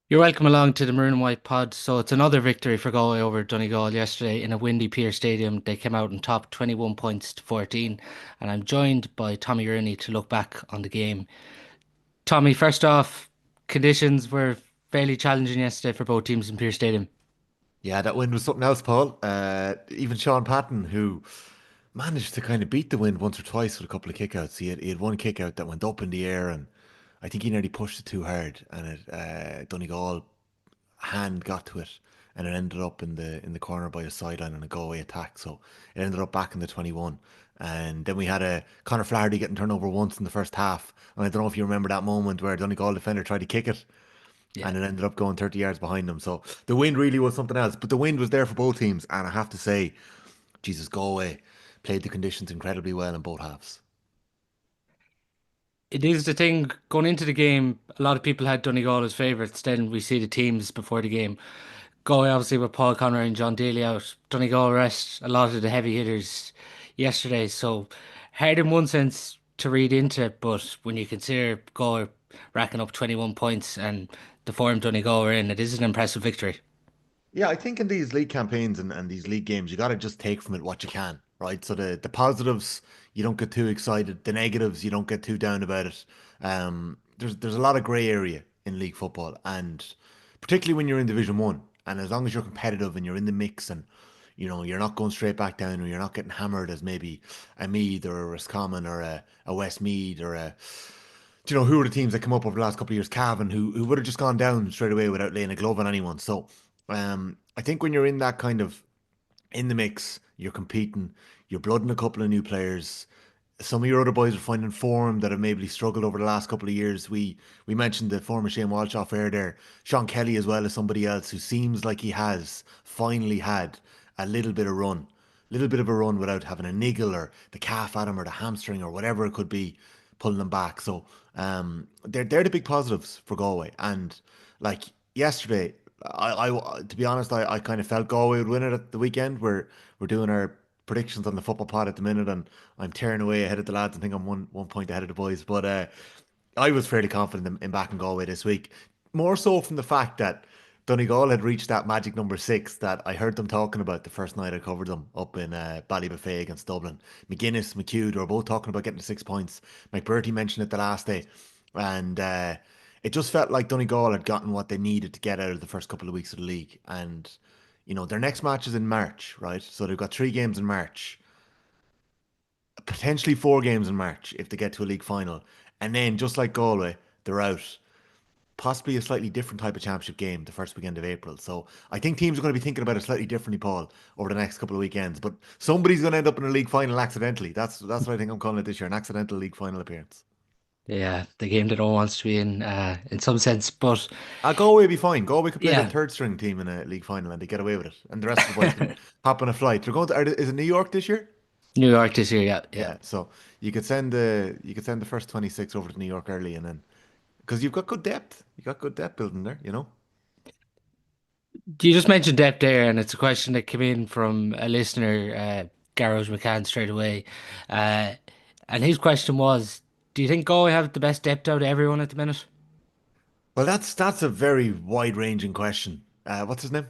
You're welcome along to the Maroon and White pod. So it's another victory for Galway over Donegal yesterday in a windy Pier Stadium. They came out on top 21 points to 14. And I'm joined by Tommy Rooney to look back on the game. Tommy, first off, conditions were fairly challenging yesterday for both teams in Pier Stadium. Yeah, that wind was something else, Paul. Even Sean Patton, who managed to kind of beat the wind once or twice with a couple of kickouts. He had one kickout that went up in the air, and I think he nearly pushed it too hard, and Donegal hand got to it, and it ended up in the corner by a sideline on a Galway attack. So it ended up back in the 21. And then we had a Conor Flaherty getting turned over once in the first half. And I don't know if you remember that moment where Donegal defender tried to kick it Yeah. and it ended up going 30 yards behind them. So the wind really was something else. But the wind was there for both teams. And I have to say, Jesus, Galway played the conditions incredibly well in both halves. It is the thing going into the game, a lot of people had Donegal as favourites. Then we see the teams before the game. Galway obviously with Paul Connor and John Daly out. Donegal rest a lot of the heavy hitters yesterday. So hard in one sense to read into it, but when you consider Galway racking up 21 points and the form Donegal are in, it is an impressive victory. Yeah, I think in these league campaigns and these league games, you got to just take from it what you can, right? So the positives, you don't get too excited. The negatives, you don't get too down about it. There's a lot of grey area in league football, and particularly when you're in Division One, and as long as you're competitive and you're in the mix, and you're not going straight back down, or you're not getting hammered as maybe a Meath or a Roscommon or a Westmeath or a who are the teams that come up over the last couple of years? Cavan, who would have just gone down straight away without laying a glove on anyone. So I think when you're in that kind of in the mix, you're competing, you're blooding a couple of new players. Some of your other boys are finding form that have maybe struggled over the last couple of years. We mentioned the former Shane Walsh off air there. Sean Kelly as well as somebody else who seems like he has finally had a little bit of run, little bit of a run without having a niggle or the calf at him or the hamstring or whatever it could be pulling them back. So they're the big positives for Galway. And like yesterday, to be honest, I kind of felt Galway would win it at the weekend. We're doing our predictions on the football pod at the minute, and I'm tearing away ahead of the lads. I think I'm one point ahead of the boys, but I was fairly confident in backing Galway this week. More so from the fact that Donegal had reached that magic number six that I heard them talking about the first night I covered them up in Ballybuffet against Dublin. McGuinness, McHugh, they were both talking about getting to 6 points. McBurty mentioned it the last day, and it just felt like Donegal had gotten what they needed to get out of the first couple of weeks of the league. And their next match is in March, right? So they've got 3 games in March, potentially 4 games in March if they get to a league final. And then, just like Galway, they're out. Possibly a slightly different type of championship game the first weekend of April. So I think teams are going to be thinking about it slightly differently, Paul, over the next couple of weekends. But somebody's going to end up in a league final accidentally. That's what I think I'm calling it this year, an accidental league final appearance. Yeah, the game that no one wants to be in some sense. But Galway will be fine. Galway could play their yeah, third string team in a league final and they get away with it. And the rest of the boys can hop on a flight. They're going to, is it New York this year? New York this year, yeah, yeah. Yeah. So you could send the first 26 over to New York early and then because you've got good depth. You got good depth building there. You just mentioned depth there, and it's a question that came in from a listener, Garage McCann, straight away. Uh, and his question was, do you think Galway have the best depth out of everyone at the minute? Well, that's a very wide-ranging question. What's his name?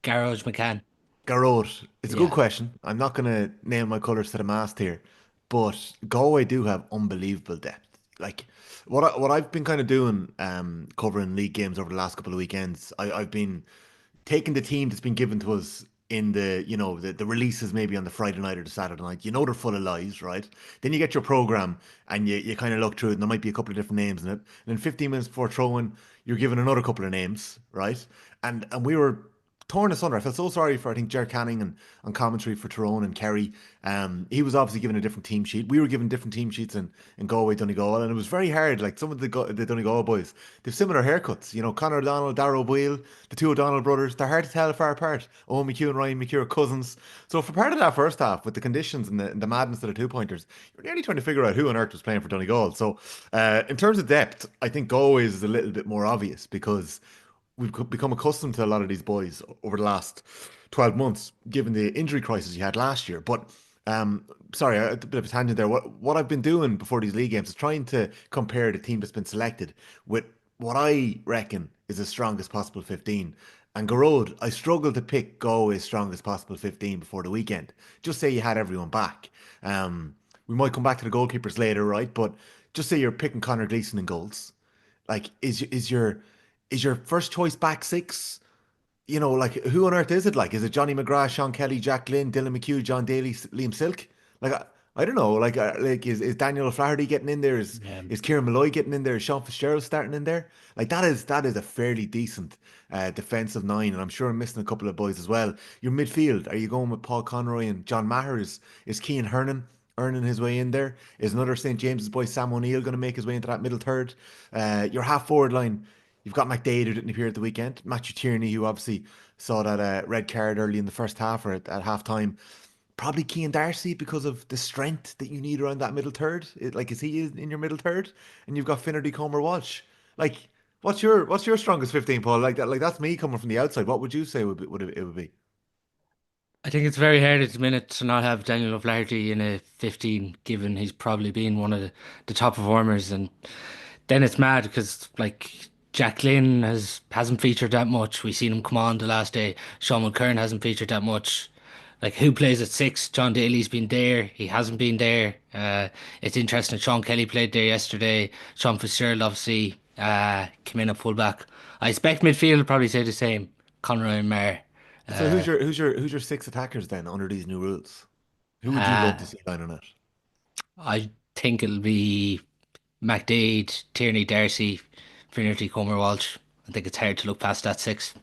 Garage McCann. Garrod. It's a good Yeah. question. I'm not going to name my colours to the mast here, but Galway do have unbelievable depth. Like what I've been kind of doing, covering league games over the last couple of weekends. I've been taking the team that's been given to us in the releases maybe on the Friday night or the Saturday night. They're full of lies, right? Then you get your program and you kind of look through it, and there might be a couple of different names in it. And then 15 minutes before throwing, you're given another couple of names, right? And we were torn asunder. I felt so sorry for I think Jer Canning and on commentary for Tyrone and Kerry. He was obviously given a different team sheet. We were given different team sheets in Galway, Donegal, and it was very hard. Like some of the Donegal boys, they've similar haircuts. Conor O'Donnell, Darrow O'Boyle, the two O'Donnell brothers. They're hard to tell far apart. Owen McHugh and Ryan McHugh are cousins. So for part of that first half, with the conditions and the madness of the 2 pointers, you're nearly trying to figure out who on earth was playing for Donegal. So in terms of depth, I think Galway is a little bit more obvious because we've become accustomed to a lot of these boys over the last 12 months, given the injury crisis you had last year. But sorry, a bit of a tangent there. What I've been doing before these league games is trying to compare the team that's been selected with what I reckon is the strongest possible 15. And Garode, I struggled to pick Galway's strongest possible 15 before the weekend. Just say you had everyone back. Um, we might come back to the goalkeepers later, right? But just say you're picking Connor Gleeson in goals. Like, is your first choice back six? Like who on earth is it? Like, is it Johnny McGrath, Sean Kelly, Jack Glynn, Dylan McHugh, John Daly, Liam Silk? Like, I don't know. Like is Daniel O'Flaherty getting in there? Is Yeah. is Kieran Malloy getting in there? Is Sean Fitzgerald starting in there? Like that is a fairly decent defensive nine, and I'm sure I'm missing a couple of boys as well. Your midfield, are you going with Paul Conroy and John Maher? Is Cian Hernan earning his way in there? Is another St James's boy Sam O'Neill going to make his way into that middle third? Your half forward line. You've got McDade who didn't appear at the weekend. Matthew Tierney, who obviously saw that red card early in the first half or at half time. Probably Keane Darcy because of the strength that you need around that middle third. Like, is he in your middle third? And you've got Finnerty, Comer, Walsh. Like, what's your strongest 15, Paul? Like that, that's me coming from the outside. What would you say would it would be? I think it's very hard at the minute to not have Daniel O'Flaherty in a 15, given he's probably been one of the top performers. And then it's mad because like Jack Glynn hasn't featured that much. We've seen him come on the last day. Sean Mulkern hasn't featured that much. Like who plays at six? John Daly's been there. He hasn't been there. It's interesting. Sean Kelly played there yesterday. Sean Fitzgerald obviously came in at fullback. I expect midfield will probably say the same. Conroy and Maher. So who's Uh, your who's your who's your six attackers then under these new rules? Who would you love uh, to see lining it? I think it'll be McDade, Tierney, Darcy, Finnerty, Comer, Walsh. I think it's hard to look past that six.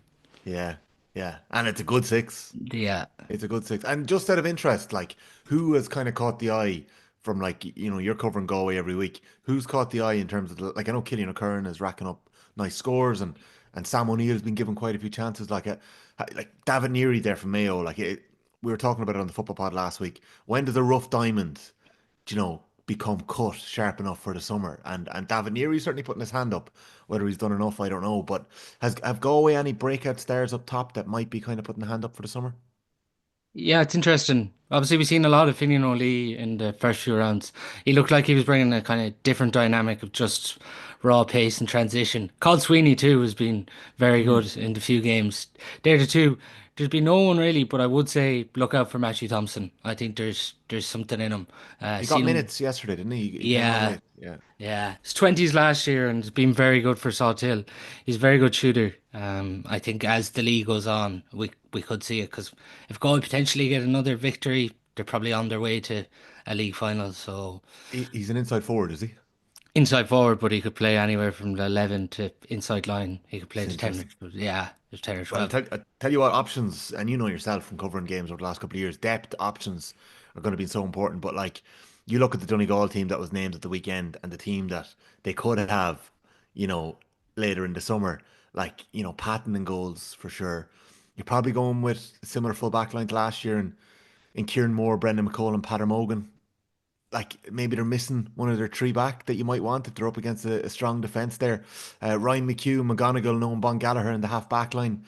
Yeah, yeah, and it's a good six. Yeah. It's a good six. And just out of interest, like who has kind of caught the eye from like you're covering Galway every week. Who's caught the eye in terms of like I know Killian O'Kern is racking up nice scores and Sam O'Neill's been given quite a few chances. Like David Neary there from Mayo. We were talking about it on the football pod last week. When does a rough diamond, become cut sharp enough for the summer? And David Neary's certainly putting his hand up. Whether he's done enough, I don't know. But have Galway any breakout stars up top that might be kind of putting the hand up for the summer? Yeah, it's interesting. Obviously, we've seen a lot of Finian O'Lee in the first few rounds. He looked like he was bringing a kind of different dynamic of just raw pace and transition. Cod Sweeney, too, has been very Mm. good in the few games. There, the two, there's been no one really, but I would say look out for Matthew Thompson. I think there's something in him. He got Seen him, minutes yesterday, didn't he? He came on yeah. late. Yeah. Yeah, his 20s last year and has been very good for Salt Hill. He's a very good shooter. I think as the league goes on, we could see it because if Galway potentially get another victory, they're probably on their way to a league final. So He's an inside forward, is he? inside forward, but he could play anywhere from the 11 to inside line. He could play It's the 10. interesting. Yeah, there's 10 or Well, I'll 12. tell you what, options, and you know yourself from covering games over the last couple of years, depth options are going to be so important. But like, you look at the Donegal team that was named at the weekend and the team that they could have, you know, later in the summer, like, Patton and goals for sure. You're probably going with a similar full back line to last year and in Kieran Moore, Brendan McCall, and Patter Mogan. Like maybe they're missing one of their three back that you might want if they're up against a strong defence there. Ryan McHugh, McGonigal, Noam Bon Gallagher in the half back line.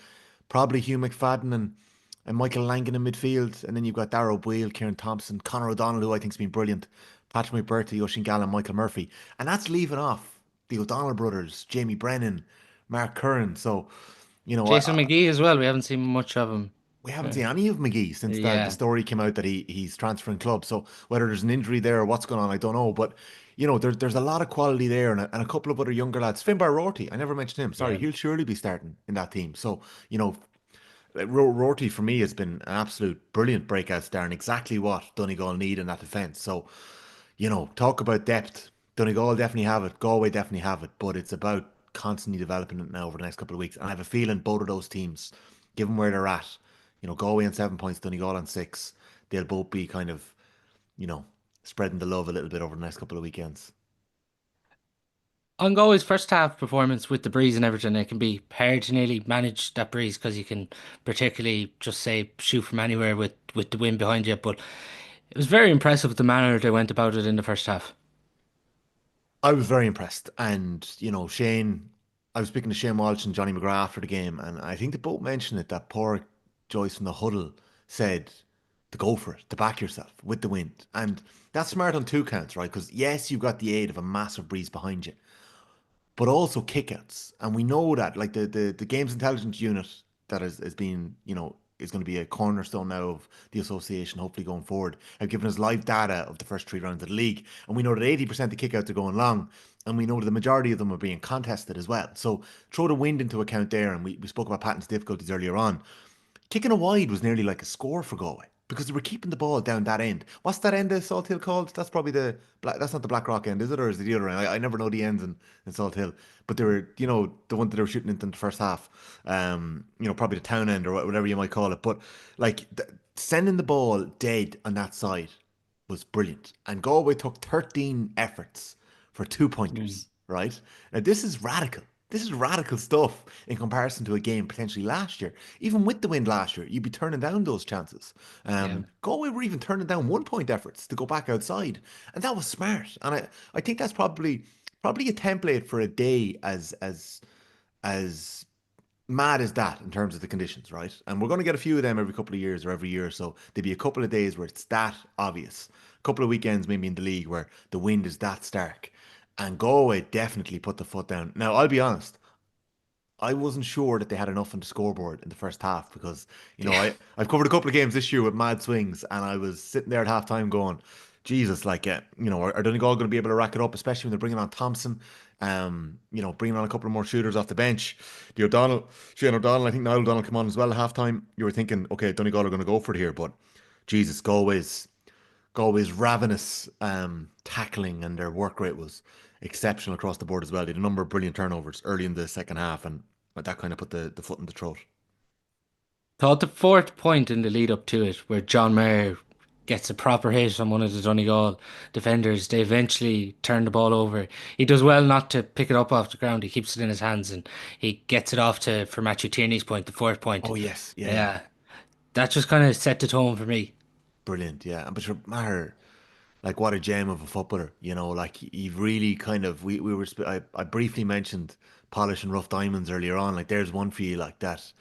Probably Hugh McFadden and Michael Langan in midfield. And then you've got Darrow Boyle, Kieran Thompson, Conor O'Donnell, who I think's been brilliant. Patrick McBurty, Oisin Gallen, Michael Murphy. And that's leaving off the O'Donnell brothers, Jamie Brennan, Mark Curran. So, you know, Jason I, McGee as well. We haven't seen much of him. we haven't Uh, seen any of McGee since the Yeah, story came out that he's transferring clubs. So whether there's an injury there or what's going on, I don't know. But there's a lot of quality there and a couple of other younger lads. Finbar Rorty, I never mentioned him. Sorry, yeah. he'll surely be starting in that team. So you know, Rorty for me has been an absolute brilliant breakout star and exactly what Donegal need in that defence. So talk about depth. Donegal definitely have it. Galway definitely have it. But it's about constantly developing it now over the next couple of weeks. And I have a feeling both of those teams, given where they're at, Galway on 7 points, Donegal on six, they'll both be kind of, you know, spreading the love a little bit over the next couple of weekends. On Galway's first half performance with the breeze and everything, it can be hard to nearly manage that breeze because you can particularly just say shoot from anywhere with the wind behind you. But it was very impressive the manner they went about it in the first half. I was very impressed. And, Shane, I was speaking to Shane Walsh and Johnny McGrath after the game, and I think they both mentioned it that poor Joyce from the huddle said to go for it, to back yourself with the wind. And that's smart on two counts, right? Because yes, you've got the aid of a massive breeze behind you. but also kickouts. And we know that like the games intelligence unit that is being, is going to be a cornerstone now of the association, hopefully going forward, have given us live data of the first three rounds of the league. And we know that 80% of kickouts are going long. And we know that the majority of them are being contested as well. So throw the wind into account there. And we spoke about Patton's difficulties earlier on. Kicking a wide was nearly like a score for Galway because they were keeping the ball down that end. What's that end of Salt Hill called? That's probably the black. That's not the Blackrock end, is it, or is it the other end? I never know the ends in Salt Hill, but they were, the one that they were shooting into in the first half. Probably the town end or whatever you might call it. But like sending the ball dead on that side was brilliant, and Galway took 13 efforts for two Mm, pointers. Right now, this is radical. This is radical stuff in comparison to a game potentially last year. Even with the win last year, you'd be turning down those chances. yeah. Galway were even turning down 1 point efforts to go back outside, and that was smart. And I think that's probably a template for a day as mad as that in terms of the conditions, right? And we're going to get a few of them every couple of years or every year. So there'd be a couple of days where it's that obvious. A couple of weekends maybe in the league where the wind is that stark. And Galway definitely put the foot down. Now, I'll be honest. I wasn't sure that they had enough on the scoreboard in the first half because, Yeah. I've covered a couple of games this year with mad swings and I was sitting there at halftime going, Jesus, like, are Donegal going to be able to rack it up, especially when they're bringing on Thompson, bringing on a couple of more shooters off the bench. The O'Donnell, Shane O'Donnell, I think Niall O'Donnell come on as well at halftime. You were thinking, okay, Donegal are going to go for it here, but Jesus, Galway's ravenous tackling and their work rate was exceptional across the board as well. They had a number of brilliant turnovers early in the second half, and that kind of put the foot in the throat. Thought the fourth point in the lead up to it, where John Mayer gets a proper hit on one of the Donegal defenders, they eventually turn the ball over. He does well not to pick it up off the ground. He keeps it in his hands and he gets it off to for Matthew Tierney's point, the fourth point. Oh yes, yeah, yeah, Yeah, that just kind of set the tone for me. brilliant, yeah. But sure, Maher, like what a gem of a footballer, like you've really kind of I briefly mentioned polish and rough diamonds earlier on. Like there's one for you like that,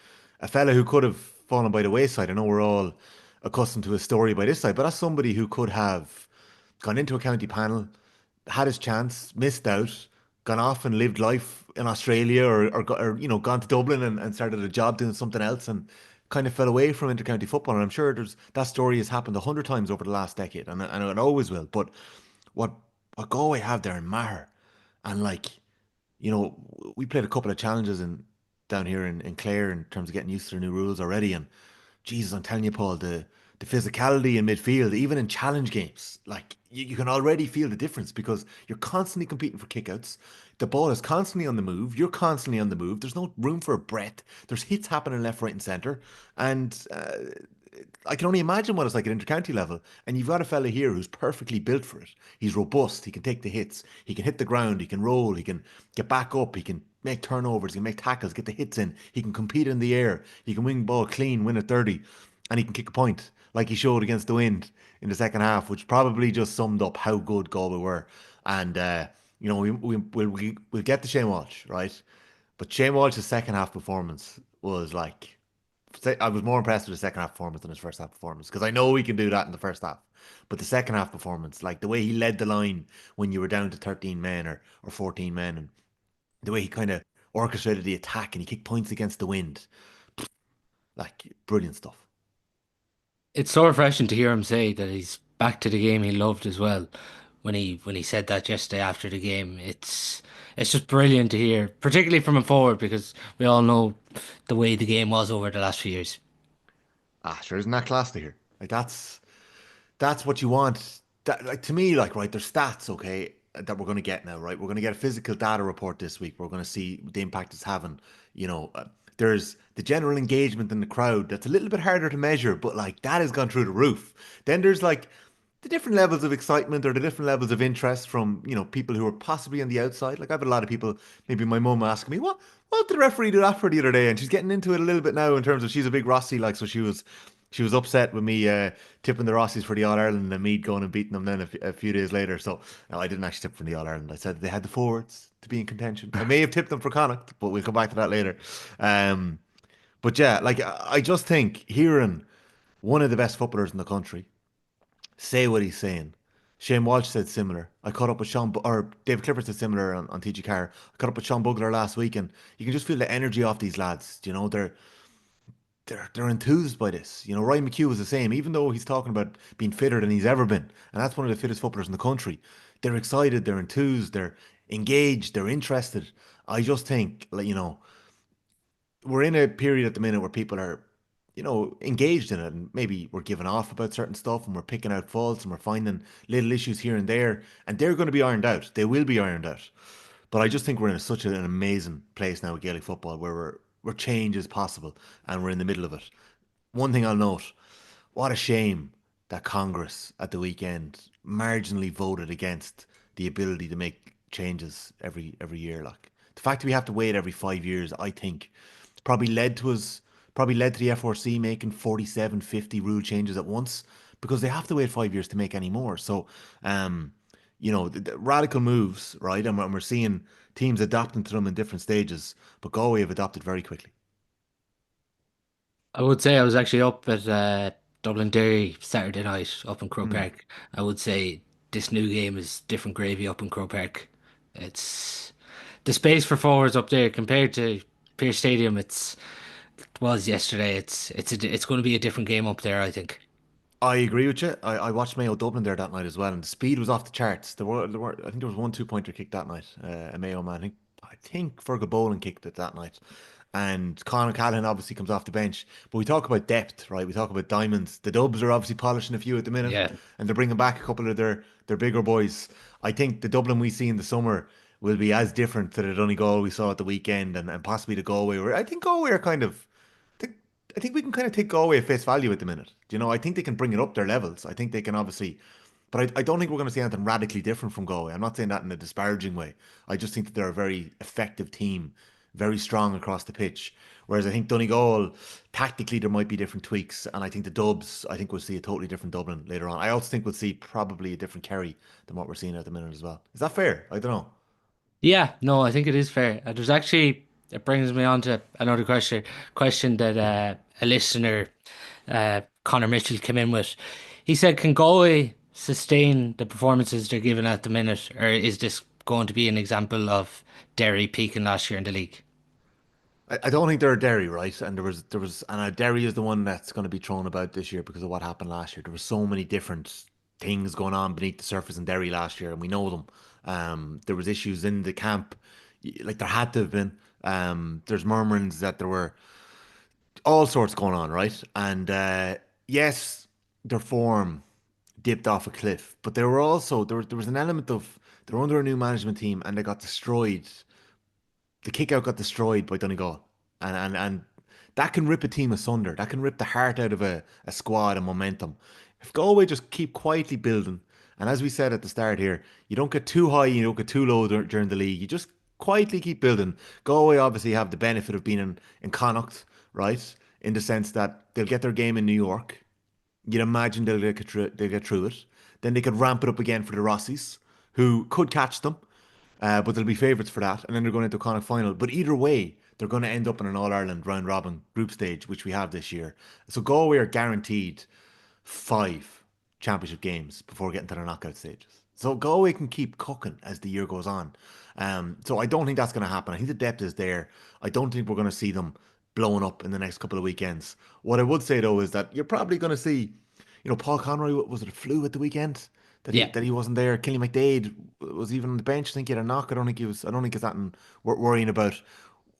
a fella who could have fallen by the wayside. I know we're all accustomed to a story by this side, but that's somebody who could have gone into a county panel, had his chance, missed out, gone off and lived life in Australia or gone to Dublin and started a job doing something else and kind of fell away from intercounty football. And I'm sure there's that story has happened 100 times over the last decade, and it always will. But what what Galway have there in Maher, and like we played a couple of challenges in down here in Clare in terms of getting used to the new rules already, and Jesus, I'm telling you, Paul, the physicality in midfield, even in challenge games, like you can already feel the difference because you're constantly competing for kickouts. The ball is constantly on the move. You're constantly on the move. There's no room for a breath. There's hits happening left, right, and centre. And I can only imagine what it's like at intercounty level. And you've got a fella here who's perfectly built for it. He's robust. He can take the hits. He can hit the ground. He can roll. He can get back up. He can make turnovers. He can make tackles, get the hits in. He can compete in the air. He can wing the ball clean, win at 30, and he can kick a point like he showed against the Wind in the second half, which probably just summed up how good Galway were. And we'll get to Shane Walsh, right? But Shane Walsh's second half performance was like I was more impressed with the second half performance than his first half performance because I know he can do that in the first half. But the second half performance, like the way he led the line when you were down to 13 men or 14 men, and the way he kind of orchestrated the attack and he kicked points against the Wind, like brilliant stuff. It's so refreshing to hear him say that he's back to the game he loved as well. When he said that yesterday after the game, it's just brilliant to hear, particularly from a forward because we all know the way the game was over the last few years. Ah, sure, isn't that class to hear? Like that's what you want. That like to me, like right, there's stats, okay, that we're going to get now, right? We're going to get a physical data report this week. We're going to see the impact it's having. You know, there's the general engagement in the crowd that's a little bit harder to measure, but like that has gone through the roof. Then there's like the different levels of excitement or the different levels of interest from people who are possibly on the outside. Like I've had a lot of people, maybe my mum asking me, what did the referee do that for the other day? And she's getting into it a little bit now in terms of she's a big Rossi, like so she was upset with me tipping the Rossies for the All Ireland and me going and beating them then a few days later. So no, I didn't actually tip for the All Ireland. I said they had the forwards to be in contention. I may have tipped them for Connacht, but we'll come back to that later. Um, but yeah, like I just think hearing one of the best footballers in the country say what he's saying Shane Walsh said similar. I caught up with or David Clifford said similar on TG Carr. I caught up with Sean Bugler last week, and you can just feel the energy off these lads. You know, they're enthused by this. You know, Ryan McHugh was the same, even though he's talking about being fitter than he's ever been, and that's one of the fittest footballers in the country. They're excited, they're enthused, they're engaged, they're interested. I just think, like, we're in a period at the minute where people are, engaged in it, and maybe we're giving off about certain stuff, and we're picking out faults, and we're finding little issues here and there, and they're going to be ironed out. They will be ironed out. But I just think we're in such an amazing place now with Gaelic football, where change is possible, and we're in the middle of it. One thing I'll note: what a shame that Congress at the weekend marginally voted against the ability to make changes every year. Like, the fact that we have to wait every 5 years, I think, probably led to us, probably led to the FRC making 47, 50 rule changes at once, because they have to wait 5 years to make any more. So, um, the radical moves, right? And we're seeing teams adapting to them in different stages, but Galway have adopted very quickly. I would say I was actually up at Dublin Derry Saturday night up in Croke Hmm. Park. I would say this new game is different gravy up in Croke Park. It's the space for forwards up there compared to Pearse Stadium. It was yesterday. It's going to be a different game up there, I think. I agree with you. I watched Mayo Dublin there that night as well, and the speed was off the charts. I think there was one 2-pointer kick that night. A Mayo man, I think Fergal Boland kicked it that night, and Conor Callahan obviously comes off the bench. But we talk about depth, right? We talk about diamonds. The Dubs are obviously polishing a few at the minute, Yeah. and they're bringing back a couple of their bigger boys. I think the Dublin we see in the summer will be as different to the Donegal we saw at the weekend, and possibly the Galway. Where I think Galway are kind of think I think we can kind of take Galway at face value at the minute. I think they can bring it up their levels. I think they can obviously, but I don't think we're going to see anything radically different from Galway. I'm not saying that in a disparaging way. I just think that they're a very effective team, very strong across the pitch. Whereas I think Donegal, tactically, there might be different tweaks, and I think the Dubs, I think we'll see a totally different Dublin later on. I also think we'll see probably a different Kerry than what we're seeing at the minute as well. Is that fair? I don't know. Yeah, no, I think it is fair. There's actually it brings me on to another question that a listener, Connor Mitchell, came in with. He said, "Can Galway sustain the performances they're giving at the minute, or is this going to be an example of Derry peaking last year in the league?" I don't think they're a Derry, right? And and Derry is the one that's going to be thrown about this year because of what happened last year. There were so many different things going on beneath the surface in Derry last year, and we know them. There was issues in the camp, like there had to have been. There's murmurings that there were all sorts going on, right? And yes, their form dipped off a cliff, but they were also there was an element of they're under a new management team and they got destroyed. The kick out got destroyed by Donegal. And that can rip a team asunder. That can rip the heart out of a squad and momentum. If Galway just keep quietly building, and as we said at the start here, you don't get too high, you don't get too low during the league. You just quietly keep building. Galway obviously have the benefit of being in Connacht, right? In the sense that they'll get their game in New York. You'd imagine they'll get through it. Then they could ramp it up again for the Rossies, who could catch them, but they'll be favourites for that. And then they're going into a Connacht final. But either way, they're going to end up in an All Ireland round robin group stage, which we have this year. So Galway are guaranteed 5 championship games before getting to the knockout stages. So Galway can keep cooking as the year goes on. So I don't think that's going to happen. I think the depth is there. I don't think we're going to see them blowing up in the next couple of weekends. What I would say though is that you're probably going to see, Paul Conroy, was it a flu at the weekend Yeah, that he wasn't there? Killy McDade was even on the bench. I think he had a knock. I don't think he was. I don't think it's that worrying about.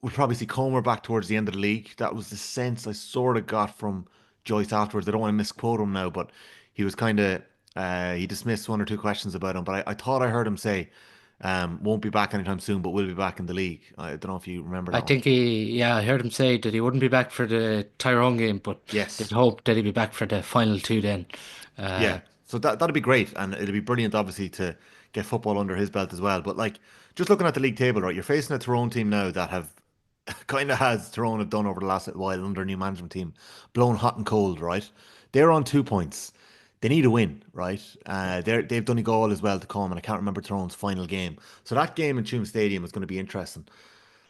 We'll probably see Comer back towards the end of the league. That was the sense I sort of got from Joyce afterwards. I don't want to misquote him now, but he was kind of he dismissed one or two questions about him. But I thought I heard him say won't be back anytime soon, but will be back in the league. I don't know if you remember I that one. think I heard him say that he wouldn't be back for the Tyrone game, but they'd Yes. hope that he'd be back for the final two then. Yeah, Uh, so that'd be great, and it'd be brilliant, obviously, to get football under his belt as well. But like, just looking at the league table, right, you're facing a Tyrone team now that have kind of has Tyrone have done over the last little while under a new management team, blown hot and cold, right? They're on 2 points. They need a win, right? They've done a goal as well to come, and I can't remember Tyrone's final game. So that game in Tuam Stadium is going to be interesting.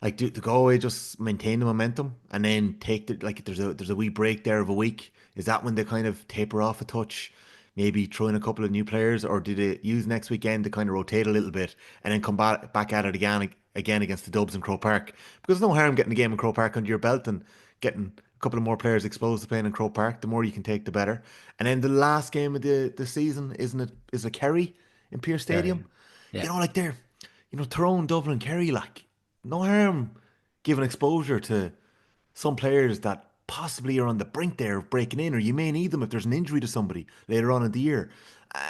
Like, do Galway just maintain the momentum and then take the like? There's a wee break there of a week. Is that when they kind of taper off a touch? maybe throw in a couple of new players, or did they use next weekend to kind of rotate a little bit and then come back at it again against the Dubs in Croke Park? Because there's no harm getting the game in Croke Park under your belt and getting a couple of more players exposed to playing in Croke Park. The more you can take, the better. And then the last game of the season, isn't it? Is it Kerry in Pearse Very. Stadium? Yeah. Like they're, Tyrone, Dublin, Kerry, like no harm giving exposure to some players that possibly are on the brink there of breaking in, or you may need them if there's an injury to somebody later on in the year.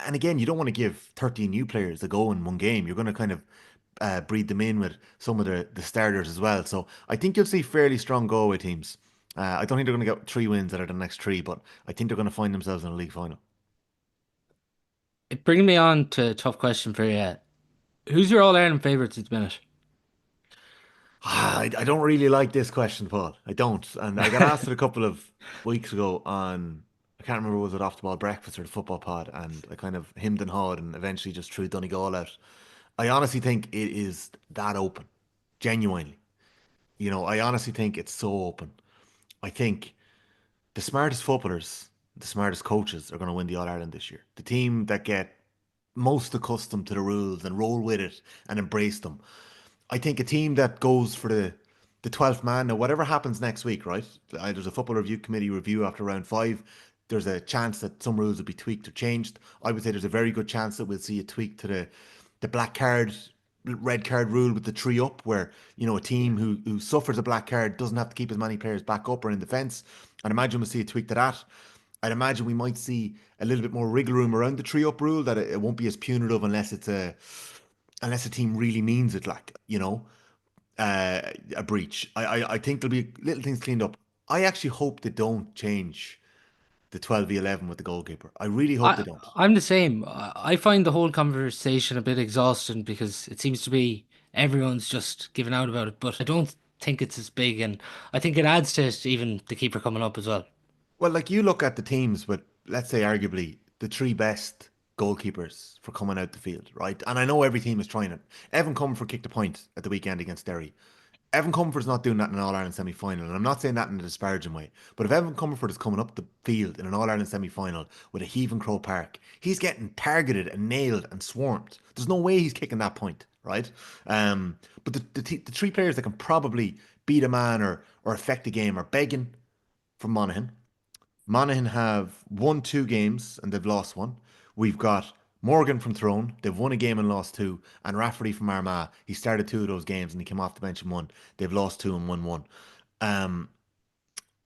And again, you don't want to give 13 new players a go in one game. You're going to kind of breed them in with some of the starters as well. So I think you'll see fairly strong Galway teams. I don't think they're going to get 3 wins out of the next three, but I think they're going to find themselves in a league final. It brings me on to a tough question for you. Who's your All Ireland favourites at the minute? I don't really like this question, Paul. I don't. And I got asked it a couple of weeks ago on, I can't remember, was it Off the Ball Breakfast or the Football Pod? And I kind of hemmed and hawed and eventually just threw Donegal out. I honestly think it is that open. Genuinely. I honestly think it's so open. I think the smartest footballers, the smartest coaches are going to win the All Ireland this year. The team that get most accustomed to the rules and roll with it and embrace them. I think a team that goes for the 12th man, now whatever happens next week, right? There's a football review committee review after round five. There's a chance that some rules will be tweaked or changed. I would say there's a very good chance that we'll see a tweak to the black card, red card rule with the three up, where a Yeah. team who suffers a black card doesn't have to keep as many players back up or in defence. I'd imagine we'll see a tweak to that. I'd imagine we might see a little bit more wriggle room around the three up rule, that it won't be as punitive unless a team really means it, like, a breach. I think there'll be little things cleaned up. I actually hope they don't change the 12v11 with the goalkeeper. I really hope they I don't. I'm the same. I find the whole conversation a bit exhausting because it seems to be everyone's just giving out about it, but I don't think it's as big, and I think it adds to it, even the keeper coming up as well. Well, like you look at the teams with, let's say, arguably the three best goalkeepers for coming out the field, right? And I know every team is trying it. Evan Comerford kicked a point at the weekend against Derry. Evan Comerford's not doing that in an All Ireland semi final, and I'm not saying that in a disparaging way. But if Evan Comerford is coming up the field in an All Ireland semi final with a heaving Crow Park, he's getting targeted and nailed and swarmed. There's no way he's kicking that point, right? But the three players that can probably beat a man or affect the game are Beggin from Monaghan. Monaghan have won 2 games and they've lost one. We've got Morgan from Tyrone. They've won a game and lost two. And Rafferty from Armagh. He started 2 of those games and he came off the bench and won. They've lost two and won one. Um,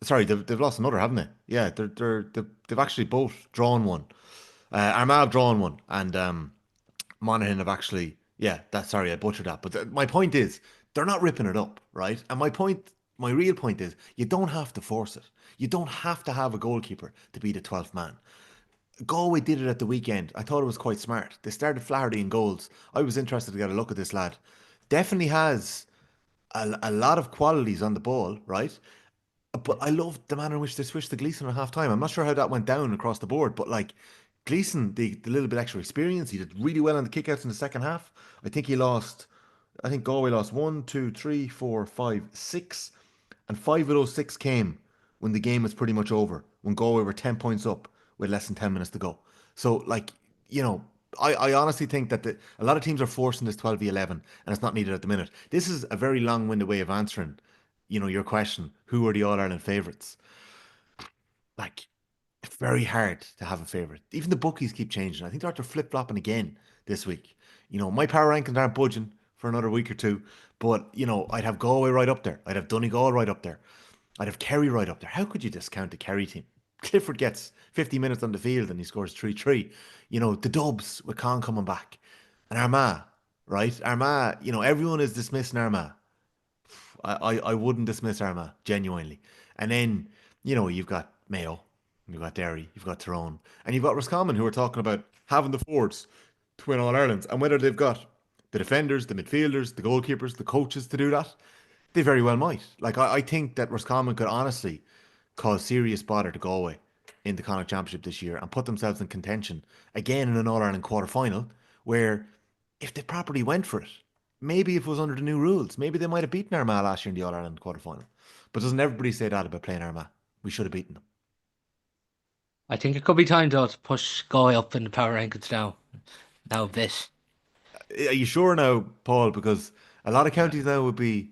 sorry, they've lost another, haven't they? Yeah, they've actually both drawn one. Armagh have drawn one, and Monaghan have actually, yeah, sorry, I butchered that. But my point is, they're not ripping it up, right? And my real point is, you don't have to force it. You don't have to have a goalkeeper to be the 12th man. Galway did it at the weekend. I thought it was quite smart. They started Flaherty in goals. I was interested to get a look at this lad. Definitely has a lot of qualities on the ball, right? But I love the manner in which they switched to Gleeson at half time. I'm not sure how that went down across the board, but like Gleeson, the little bit extra experience, he did really well on the kickouts in the second half. I think Galway lost one, two, three, four, five, six, and 5 of those 6 came when the game was pretty much over, when Galway were 10 points up with less than 10 minutes to go. So, like, you know, I honestly think that a lot of teams are forcing this 12v11 and it's not needed at the minute. This is a very long winded way of answering, your question, who are the All Ireland favourites? Like, it's very hard to have a favourite. Even the bookies keep changing. I think they're after flip flopping again this week. My power rankings aren't budging for another week or two, but I'd have Galway right up there. I'd have Donegal right up there. I'd have Kerry right up there. How could you discount the Kerry team? Clifford gets 50 minutes on the field and he scores 3-3. The Dubs with Con coming back. And Armagh, right? Armagh, everyone is dismissing Armagh. I wouldn't dismiss Armagh, genuinely. And then, you've got Mayo, you've got Derry, you've got Tyrone, and you've got Roscommon who are talking about having the forwards to win All Ireland. And whether they've got the defenders, the midfielders, the goalkeepers, the coaches to do that, they very well might. Like, I think that Roscommon could honestly cause serious bother to Galway in the Connacht Championship this year and put themselves in contention again in an All Ireland quarter final, where if they properly went for it, maybe if it was under the new rules, maybe they might have beaten Armagh last year in the All Ireland quarter final. But doesn't everybody say that about playing Armagh? We should have beaten them. I think it could be time though to push Galway up in the power rankings now a bit. Are you sure now, Paul? Because a lot of Yeah. counties now would be,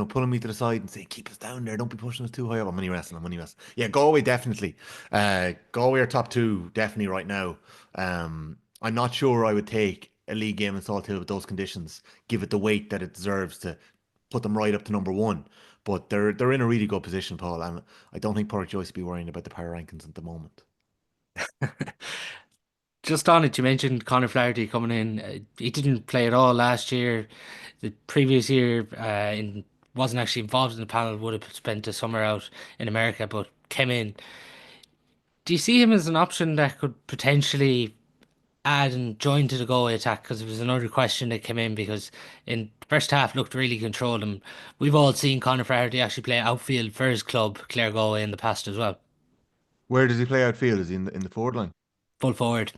pulling me to the side and saying, keep us down there. Don't be pushing us too high up. I'm only wrestling. I'm only wrestling. Yeah, Galway definitely. Galway are top two definitely right now. I'm not sure I would take a league game in Salt Hill with those conditions, give it the weight that it deserves to put them right up to number one. But they're in a really good position, Paul, and I don't think Porrick Joyce will be worrying about the power rankings at the moment. Just on it, you mentioned Conor Flaherty coming in. He didn't play at all last year. The previous year, wasn't actually involved in the panel. Would have spent the summer out in America, but came in. Do you see him as an option that could potentially add and join to the Galway attack? Because it was another question that came in because in the first half looked really controlled, and we've all seen Conor Flaherty actually play outfield for his club, Clare Galway, in the past as well. Where does he play outfield? Is he in the forward line? Full forward.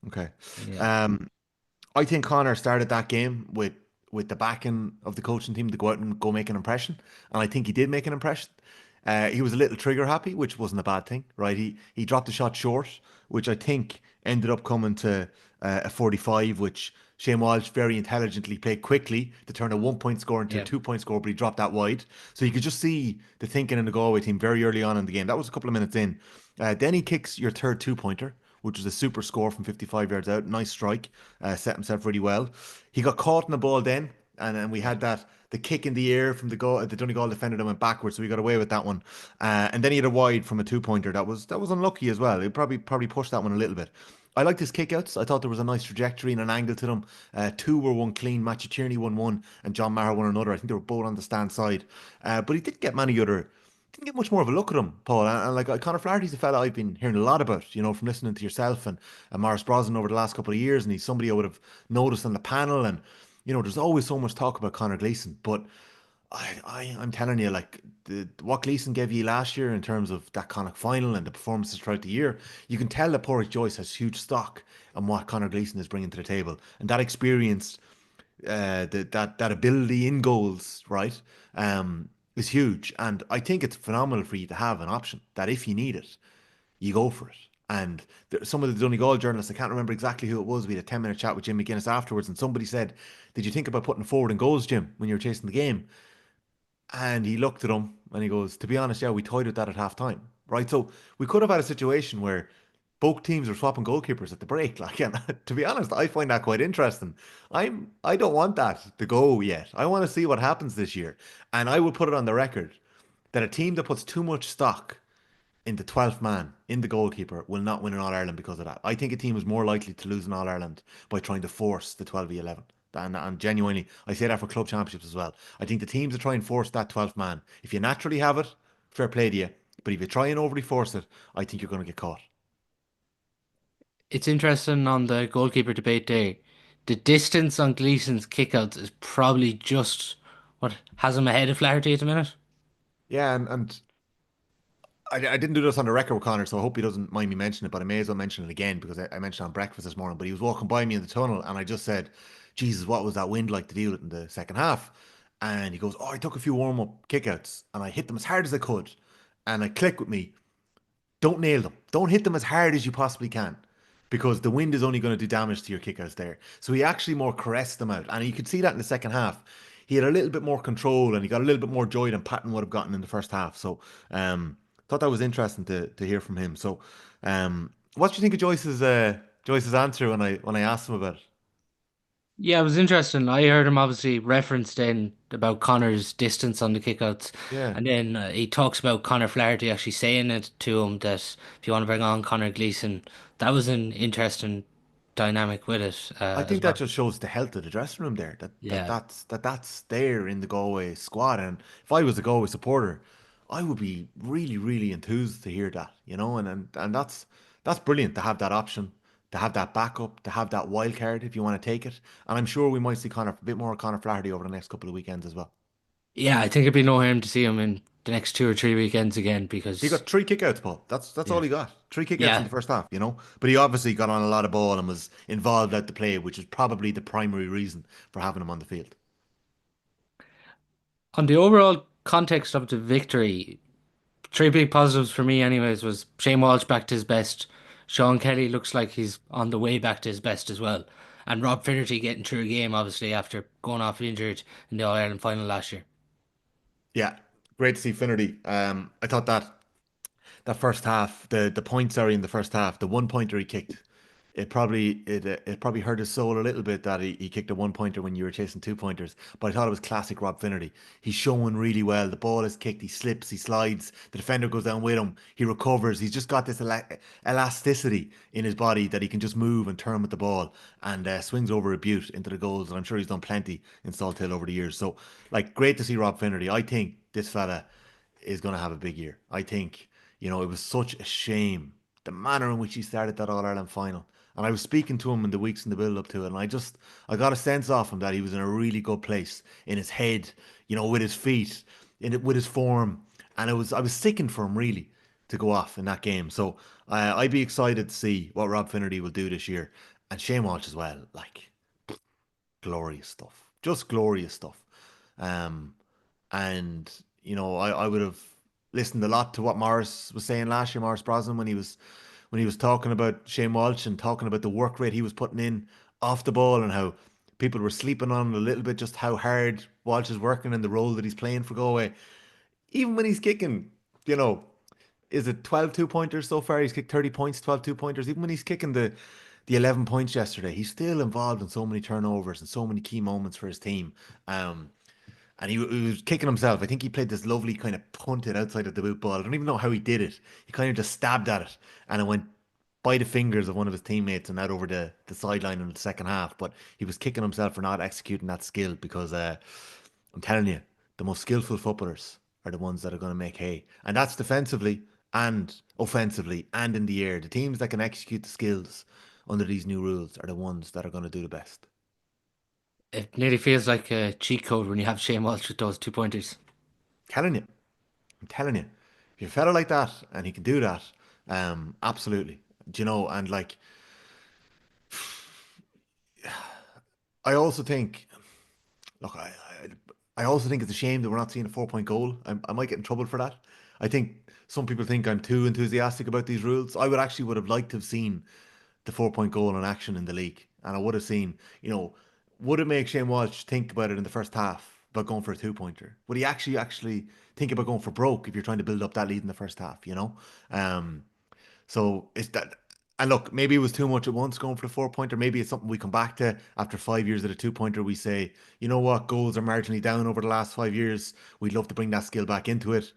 Okay. Yeah. Um, I think Connor started that game with the backing of the coaching team to go out and go make an impression, and I think he did make an impression. He was a little trigger happy, which wasn't a bad thing, right? He dropped the shot short, which I think ended up coming to a 45, which Shane Walsh very intelligently played quickly to turn a 1 point score into a Yeah. 2 point score, but he dropped that wide. So you could just see the thinking in the Galway team very early on in the game. That was a couple of minutes in. Then he kicks your third 2 pointer, which was a super score from 55 yards out. Nice strike, set himself really well. He got caught in the ball then, and we Yeah. had that the kick in the air from the Donegal defender that went backwards, so we got away with that one. And then he had a wide from a 2 pointer that was unlucky as well. It probably pushed that one a little bit. I liked his kickouts. I thought there was a nice trajectory and an angle to them. Two were one clean. Matthew Tierney won one, and John Maher won another. I think they were both on the stand side. But he didn't get many other didn't get much more of a look at him, Paul. And like Conor Flaherty's a fella I've been hearing a lot about, from listening to yourself and Morris Brosnan over the last couple of years. And he's somebody I would have noticed on the panel. And, there's always so much talk about Conor Gleeson. But I'm telling you, like, what Gleeson gave you last year in terms of that Connacht final and the performances throughout the year, you can tell that Porrick Joyce has huge stock in what Conor Gleeson is bringing to the table. And that experience that ability in goals, right, is huge. And I think it's phenomenal for you to have an option that if you need it, you go for it. And some of the Donegal journalists, I can't remember exactly who it was. We had a 10-minute chat with Jim McGuinness afterwards, and somebody said, "Did you think about putting forward in goals, Jim, when you were chasing the game?" And he looked at him and he goes, "To be honest, yeah, we toyed with that at half time." Right. So we could have had a situation where both teams are swapping goalkeepers at the break. Like, and to be honest, I find that quite interesting. I don't want that to go yet. I want to see what happens this year. And I will put it on the record that a team that puts too much stock in the 12th man, in the goalkeeper, will not win an All Ireland because of that. I think a team is more likely to lose an All Ireland by trying to force the 12v11. And genuinely, I say that for club championships as well. I think the teams that try and force that 12th man, if you naturally have it, fair play to you. But if you try and overly force it, I think you're going to get caught. It's interesting on the goalkeeper debate there. The distance on Gleeson's kickouts is probably just what has him ahead of Flaherty at the minute. Yeah, and I didn't do this on the record with Connor, so I hope he doesn't mind me mentioning it, but I may as well mention it again because I mentioned it on breakfast this morning. But he was walking by me in the tunnel, and I just said, "Jesus, what was that wind like to deal with in the second half?" And he goes, "Oh, I took a few warm up kickouts, and I hit them as hard as I could." And I clicked with me, don't nail them. Don't hit them as hard as you possibly can because the wind is only going to do damage to your kickouts there. So he actually more caressed them out. And you could see that in the second half. He had a little bit more control and he got a little bit more joy than Patton would have gotten in the first half. So thought that was interesting to hear from him. So what do you think of Joyce's answer when I asked him about it? Yeah, it was interesting. I heard him obviously referenced then about Connor's distance on the kickouts, Yeah. and then he talks about Connor Flaherty actually saying it to him that if you want to bring on Connor Gleeson, that was an interesting dynamic with it I as think that well. just shows the health of the dressing room there. That that Yeah. that's that that's there in the Galway squad. And if I was a Galway supporter, I would be really, really enthused to hear that. And that's brilliant to have that option, to have that backup, to have that wild card if you want to take it. And I'm sure we might see Connor a bit more Connor Flaherty over the next couple of weekends as well. Yeah, I think it'd be no harm to see him in the next 2 or 3 weekends again He because got three kickouts, Paul. That's all yeah. he got. Three kickouts in Yeah. the first half. But he obviously got on a lot of ball and was involved out the play, which is probably the primary reason for having him on the field. On the overall context of the victory, Three big positives for me, anyways, was Shane Walsh back to his best. Sean Kelly looks like he's on the way back to his best as well. And Rob Finnerty getting through a game, obviously, after going off injured in the All Ireland final last year. Yeah, great to see Finnerty. I thought that first half, the points sorry in the first half, the one pointer he kicked, it probably hurt his soul a little bit that he kicked a one pointer when you were chasing two pointers. But I thought it was classic Rob Finnerty. He's showing really well. The ball is kicked, he slips, he slides, the defender goes down with him, he recovers. He's just got this elasticity in his body that he can just move and turn with the ball and swings over a butte into the goals. And I'm sure he's done plenty in Salthill over the years. So like great to see Rob Finnerty. I think this fella is going to have a big year. I think, it was such a shame the manner in which he started that All Ireland final. And I was speaking to him in the weeks in the build up to it, and I got a sense off him that he was in a really good place in his head, with his feet, with his form, and I was sickened for him really to go off in that game. So I'd be excited to see what Rob Finnerty will do this year, and Shane Walsh as well. Like glorious stuff, just glorious stuff. Um, and I would have listened a lot to what Morris was saying last year, Morris Brosnan, when he was talking about Shane Walsh and talking about the work rate he was putting in off the ball and how people were sleeping on it a little bit, just how hard Walsh is working and the role that he's playing for Galway. Even when he's kicking, you know, is it 12 two-pointers so far? He's kicked 30 points, 12 two-pointers. Even when he's kicking the 11 points yesterday, he's still involved in so many turnovers and so many key moments for his team. Um, and he was kicking himself. I think he played this lovely kind of punted outside of the boot ball. I don't even know how he did it. He kind of just stabbed at it and it went by the fingers of one of his teammates and out over the sideline in the second half. But he was kicking himself for not executing that skill because I'm telling you, the most skillful footballers are the ones that are going to make hay. And that's defensively and offensively and in the air. The teams that can execute the skills under these new rules are the ones that are going to do the best. It nearly feels like a cheat code when you have Shane Walsh with those 2 pointers. Telling you. I'm telling you, if you're a fella like that and he can do that, absolutely. Do you know? And like, I also think, look, I also think it's a shame that we're not seeing a 4 point goal. I might get in trouble for that. I think some people think I'm too enthusiastic about these rules. I would have liked to have seen the 4 point goal in action in the league, and I would have seen, would it make Shane Walsh think about it in the first half about going for a 2 pointer? Would he actually think about going for broke if you're trying to build up that lead in the first half? Um, so it's that. And look, maybe it was too much at once going for the 4 pointer. Maybe it's something we come back to after 5 years at a 2 pointer. We say, you know what, goals are marginally down over the last 5 years. We'd love to bring that skill back into it.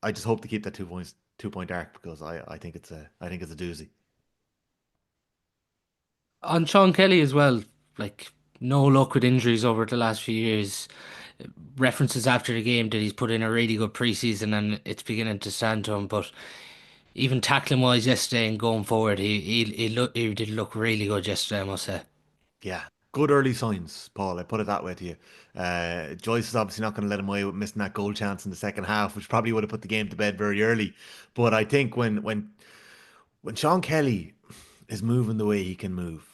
I I just hope to keep that 2 points 2 point arc because I think it's a doozy. On Sean Kelly as well, like no luck with injuries over the last few years. References after the game that he's put in a really good preseason and it's beginning to stand to him. But even tackling wise yesterday and going forward, he did look really good yesterday, I must say. Yeah, good early signs, Paul. I put it that way to you. Joyce is obviously not going to let him away with missing that goal chance in the second half, which probably would have put the game to bed very early. But I think when Sean Kelly is moving the way he can move,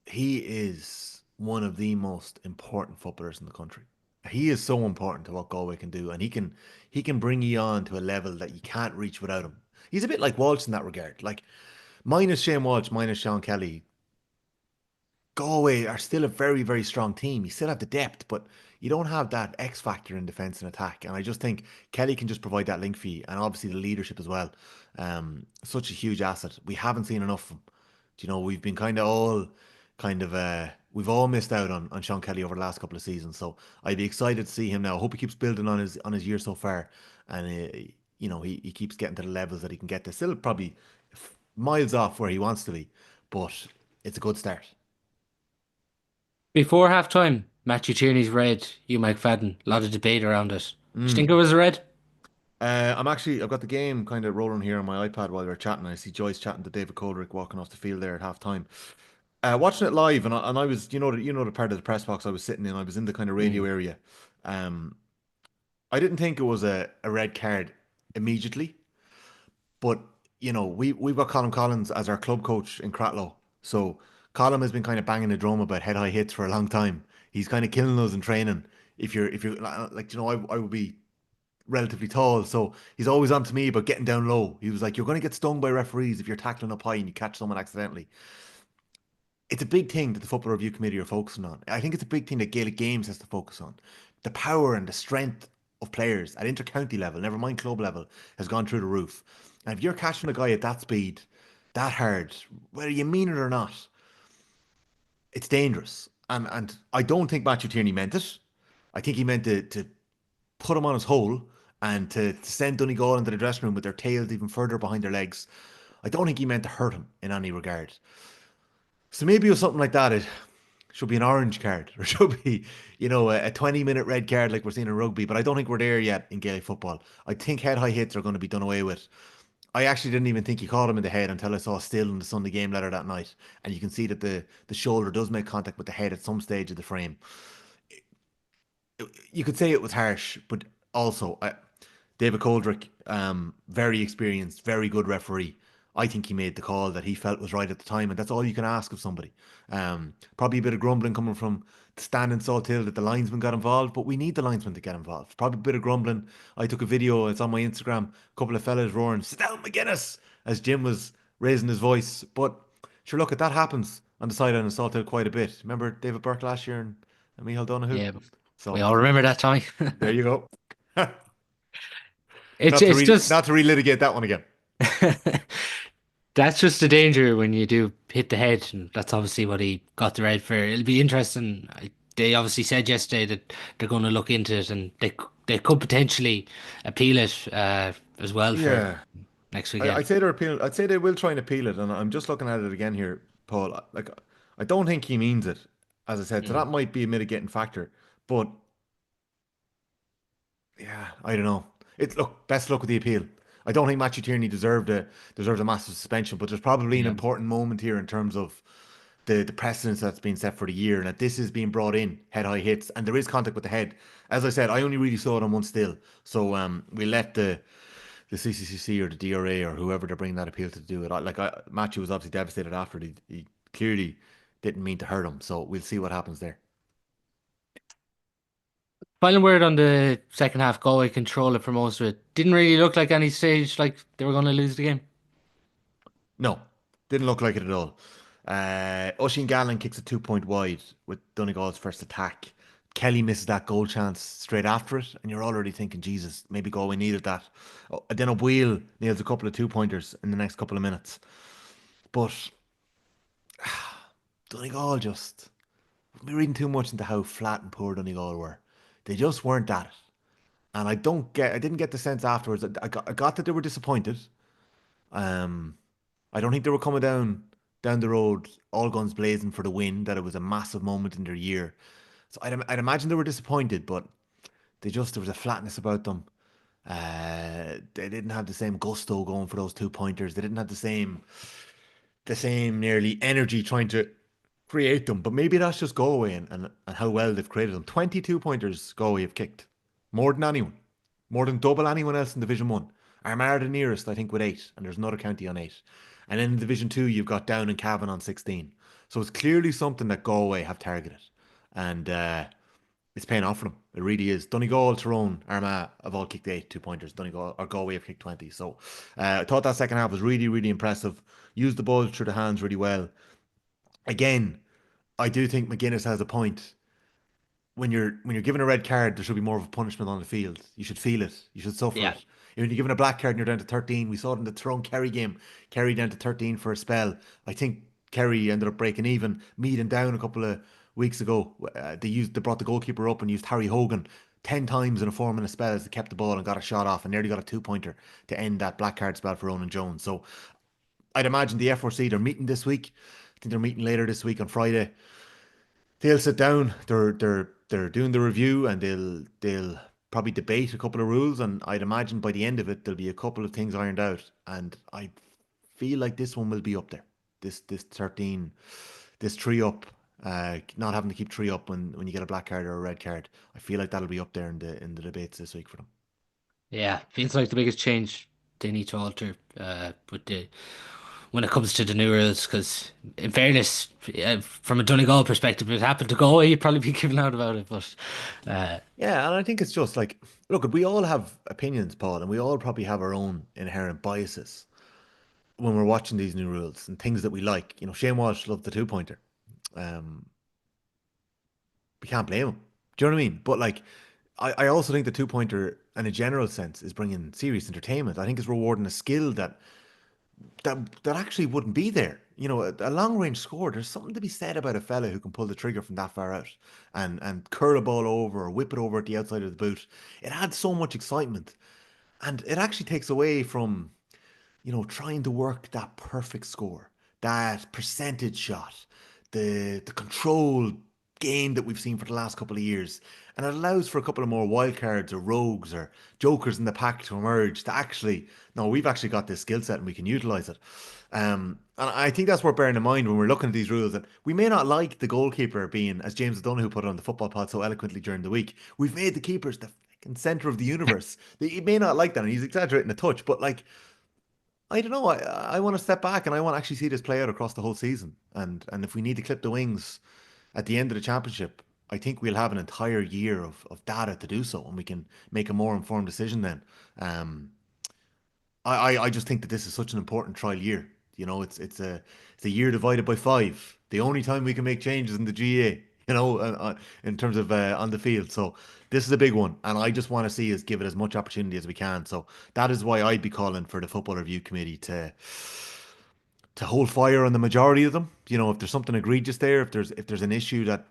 he is one of the most important footballers in the country. He is so important to what Galway can do, and he can bring you on to a level that you can't reach without him. He's a bit like Walsh in that regard. Like minus Shane Walsh, minus Sean Kelly, Galway are still a very, very strong team. You still have the depth, but you don't have that X factor in defence and attack. And I just think Kelly can just provide that link for you, and obviously the leadership as well. Such a huge asset. We haven't seen enough of him. Do you know, we've been we've all missed out on Sean Kelly over the last couple of seasons. So I'd be excited to see him now. I hope he keeps building on his year so far, and he keeps getting to the levels that he can get to. Still probably miles off where he wants to be, but it's a good start. Before half time, Matthew Tierney's red, Hugh McFadden, a lot of debate around it. Do you think Mm. it was a red? I've got the game kind of rolling here on my iPad while we're chatting. I see Joyce chatting to David Coldrick walking off the field there at half time. Watching it live, and I was, the part of the press box I was sitting in, I was in the kind of radio Mm. area. Um, I didn't think it was a red card immediately, but we've got Colin Collins as our club coach in Cratloe. So Colin has been kind of banging the drum about head high hits for a long time. He's kind of killing us in training. If you're like, I would be relatively tall, so he's always on to me about getting down low. He was like, "You're going to get stung by referees if you're tackling up high and you catch someone accidentally." It's a big thing that the Football Review Committee are focusing on. I think it's a big thing that Gaelic Games has to focus on. The power and the strength of players at inter-county level, never mind club level, has gone through the roof. And if you're catching a guy at that speed, that hard, whether you mean it or not, it's dangerous. And I don't think Matthew Tierney meant it. I think he meant to put him on his hole and to send Donegal into the dressing room with their tails even further behind their legs. I don't think he meant to hurt him in any regard. So maybe with something like that, it should be an orange card or should be, a 20-minute red card like we're seeing in rugby. But I don't think we're there yet in Gaelic football. I think head high hits are going to be done away with. I actually didn't even think he caught him in the head until I saw still in the Sunday game letter that night. And you can see that the shoulder does make contact with the head at some stage of the frame. You could say it was harsh, but also David Coldrick, very experienced, very good referee. I think he made the call that he felt was right at the time, and that's all you can ask of somebody. Probably a bit of grumbling coming from the stand in Salt Hill that the linesman got involved, but we need the linesman to get involved. Probably a bit of grumbling. I took a video, it's on my Instagram, a couple of fellas roaring, "Sit down, McGuinness," as Jim was raising his voice. But sure, look, that happens on the sideline in Salt Hill quite a bit. Remember David Burke last year and Michael Donoghue? Yeah, we So all remember that, Tommy. there you go. It's Not to it's just not to relitigate that one again. that's just the danger when you do hit the head, and that's obviously what he got the red for. It'll be interesting. They obviously said yesterday that they're going to look into it, and they could potentially appeal it as well for Yeah, next I, weekend. I'd say they're appeal. I'd say they will try and appeal it, and I'm just looking at it again here, Paul. Like, I don't think he means it, as I said. So Mm. that might be a mitigating factor. But yeah, I don't know. It's look, best luck with the appeal. I don't think Matthew Tierney deserved a massive suspension, but there's probably an Yeah. important moment here in terms of the precedence that's been set for the year, and that this is being brought in head high hits, and there is contact with the head. As I said, I only really saw it on one still, so we let the CCCC or the DRA or whoever they're bringing that appeal to do it. Matthew was obviously devastated after it. He clearly didn't mean to hurt him, so we'll see what happens there. Final word on the second half. Galway control it for most of it. Didn't really look like any stage like they were going to lose the game. No, didn't look like it at all. Oisin Gallen kicks it 2 point wide with Donegal's first attack. Kelly misses that goal chance straight after it, and you're already thinking, Jesus, maybe Galway needed that. Oh, and then O'Wheel nails a couple of 2 pointers in the next couple of minutes. But Donegal just, we're reading too much into how flat and poor Donegal were. They just weren't at it. And I didn't get the sense afterwards. I got that they were disappointed. Um, I don't think they were coming down the road all guns blazing for the win. That it was a massive moment in their year. So I'd imagine they were disappointed, but there was a flatness about them. They didn't have the same gusto going for those 2 pointers. They didn't have the same nearly energy trying to create them. But maybe that's just Galway and how well they've created them. 22 pointers Galway have kicked. More than anyone. More than double anyone else in Division 1. Armagh are the nearest, I think, with 8. And there's another county on 8. And then in Division 2, you've got Down and Cavan on 16. So it's clearly something that Galway have targeted. And it's paying off for them. It really is. Donegal, Tyrone, Armagh have all kicked 8 2 pointers. Donegal or Galway have kicked 20. So I thought that second half was really, really impressive. Used the ball through the hands really well. Again, I do think McGuinness has a point. When you're given a red card, there should be more of a punishment on the field. You should feel it. You should suffer Yeah. it. When you're given a black card and you're down to 13, we saw it in the Tyrone Kerry game. Kerry down to 13 for a spell. I think Kerry ended up breaking even, meeting down a couple of weeks ago. They brought the goalkeeper up and used Harry Hogan 10 times in a 4 minute spell as they kept the ball and got a shot off and nearly got a 2 pointer to end that black card spell for Ronan Jones. So I'd imagine the FRC they're meeting this week. I think they're meeting later this week on Friday. They'll sit down. They're doing the review and they'll probably debate a couple of rules. And I'd imagine by the end of it there'll be a couple of things ironed out. And I feel like this one will be up there. This 13, this three up. Not having to keep three up when you get a black card or a red card. I feel like that'll be up there in the debates this week for them. Yeah, feels like the biggest change they need to alter with the when it comes to the new rules. Because in fairness, from a Donegal perspective, if it happened to Galway, you'd probably be giving out about it. But uh, Yeah, and I think it's just like, look, we all have opinions, Paul, and we all probably have our own inherent biases when we're watching these new rules and things that we like. Shane Walsh loved the two-pointer. Um, we can't blame him. Do you know what I mean? But like, I also think the two-pointer, in a general sense, is bringing serious entertainment. I think it's rewarding a skill that actually wouldn't be there. A long range score. There's something to be said about a fella who can pull the trigger from that far out and curl a ball over or whip it over at the outside of the boot. It adds so much excitement, and it actually takes away from trying to work that perfect score, that percentage shot, the controlled game that we've seen for the last couple of years. And it allows for a couple of more wild cards or rogues or jokers in the pack to emerge to actually, no, we've actually got this skill set and we can utilize it. And I think that's worth bearing in mind when we're looking at these rules. That we may not like the goalkeeper being, as James O'Donoghue put it on the football pod so eloquently during the week, we've made the keepers the fucking center of the universe. He may not like that, and he's exaggerating a touch, but like I don't know. I want to step back and I want to actually see this play out across the whole season. And if we need to clip the wings at the end of the championship, I think we'll have an entire year of data to do so, and we can make a more informed decision then. Um, I just think that this is such an important trial year. It's a year divided by five. The only time we can make changes in the GA, in terms of on the field. So this is a big one, and I just want to see us give it as much opportunity as we can. So that is why I'd be calling for the football review committee to hold fire on the majority of them. If there's something egregious there, if there's an issue that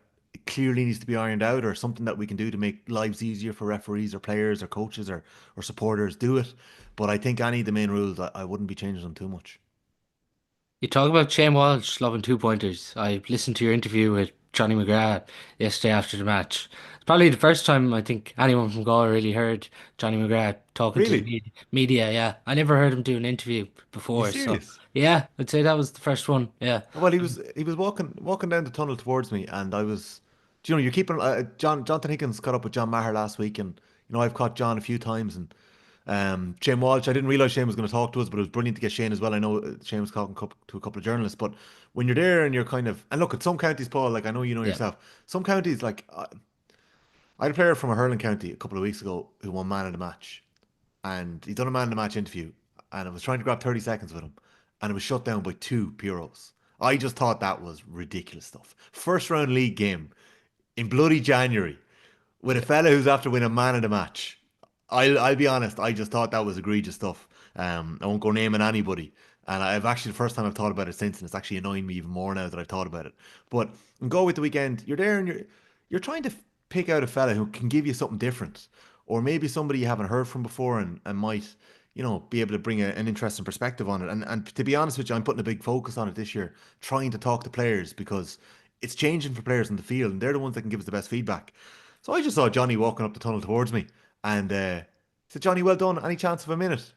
clearly needs to be ironed out, or something that we can do to make lives easier for referees or players or coaches or supporters, do it. But I think any of the main rules, I wouldn't be changing them too much. you talk about Shane Walsh loving two pointers. I listened to your interview with Johnny McGrath yesterday after the match. It's probably the first time I think anyone from Galway really heard Johnny McGrath talking to the Really? media. Yeah, I never heard him do an interview You before, so serious? yeah, I'd say that was the first one. Yeah, Well, he was walking down the tunnel towards me, and I was, you're keeping Jonathan Higgins caught up with John Maher last week, and I've caught John a few times, and Shane Walsh. I didn't realize Shane was going to talk to us, but it was brilliant to get Shane as well. I know Shane was talking to a couple of journalists, but when you're there and you're kind of, and look at some counties, Paul, like I know you know yeah, yourself, some counties like I had a player from a hurling county a couple of weeks ago who won man of the match, and he'd done a man of the match interview, and I was trying to grab 30 seconds with him, and it was shut down by two Puros. I just thought that was ridiculous stuff. First round league game in bloody January with a fella who's after winning man of the match. I'll be honest, I just thought that was egregious stuff. I won't go naming anybody. And I've actually the first time I've thought about it since, and it's actually annoying me even more now that I've thought about it. But go with the weekend, you're there and you're trying to pick out a fella who can give you something different, or maybe somebody you haven't heard from before and might be able to bring an interesting perspective on it. And to be honest with you, I'm putting a big focus on it this year, trying to talk to players because it's changing for players in the field, and they're the ones that can give us the best feedback. So I just saw Johnny walking up the tunnel towards me, and said, "Johnny, well done. Any chance of a minute?"